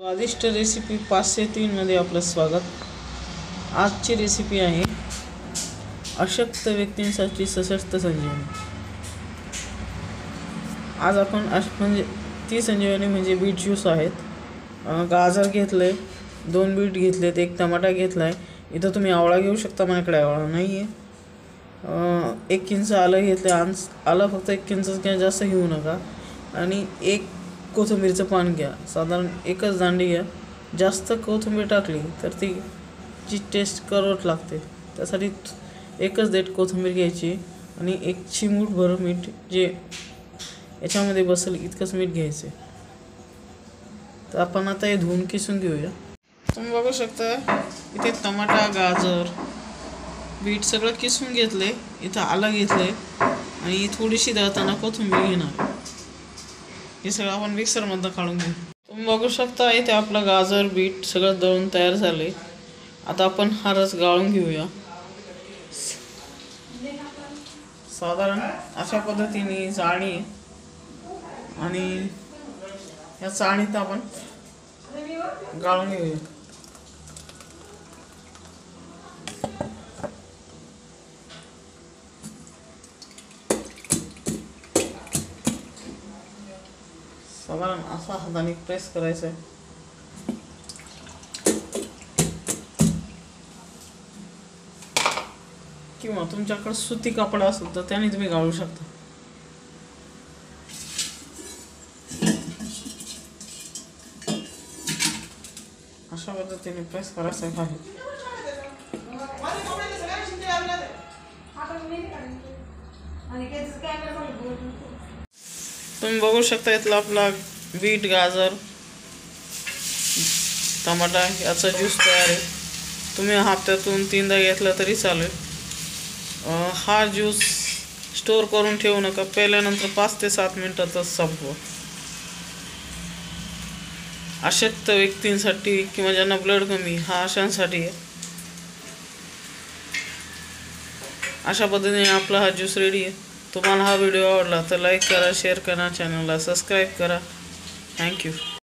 स्वादिष्ट रेसिपी 503 मध्ये आपलं स्वागत। आजची रेसिपी आहे अशक्त व्यक्तींसाठी सशक्त संजीवनी। आज आपण म्हणजे ती संजीवनी म्हणजे बीट ज्यूस आहेत। गाजर घेतले, 2 बीट घेतलेत, 1 टमाटा घेतलाय। इथं तुम्ही आवळा घेऊ शकता, माझ्याकडे आवळा नाही आहे। 1 इंच आलं घेतलं, आलं फक्त 1 इंचच घ्या, जास्त घेऊ नका। आणि 1 कोथिंबीरचं पान घ्या, साधारण 1च दांडी घ्या। जास्त कोथिंबीर टाकली तर ती जी टेस्ट करवट लागते, त्यासाठी 1च देठ कोथिंबीर घ्यायची आणि 1 चिमूटभर मीठ, जे याच्यामध्ये बसेल इतकंच मीठ घ्यायचं। तर आपण आता हे धुवून किसून घेऊया। तुम्ही बघू शकता इथे टमाटा, गाजर, बीट सगळं किसून घेतले। इथं आलं घेतले आणि थोडीशी दळताना कोथिंबीर घेणार। हे सगळं आपण मिक्सरमधून काढून घेऊ। तुम्ही बघू शकता इथे आपलं गाजर, बीट सगळं दळून तयार झाले। आता आपण हा रस गाळून घेऊया। साधारण अशा पद्धतीने चाळणी आणि या चाळणीत आपण गाळून घेऊया। साधारण असा हाताने प्रेस करायचं आहे। किंवा तुमच्याकडे सुती कापड असेल तर त्याने तुम्ही गाळू शकता। अशा पद्धतीने प्रेस करायचं आहे। तुम्ही बघू शकता इथला आपला बीट, गाजर, टमाटा याचा ज्यूस तयार आहे। तुम्ही हप्त्यातून 3दा घेतला तरी चालेल। हा ज्यूस स्टोर करून ठेवू नका, प्यायल्यानंतर 5 ते 7 मिनिटातच संपवा। अशक्त व्यक्तींसाठी किंवा ज्यांना ब्लड कमी, हा अशांसाठी आहे। अशा पद्धतीने आपला हा ज्यूस रेडी आहे। तुम्हाला हा व्हिडिओ आवडला तर लाईक करा, शेअर करा, चॅनलला सबस्क्राईब करा। थँक्यू।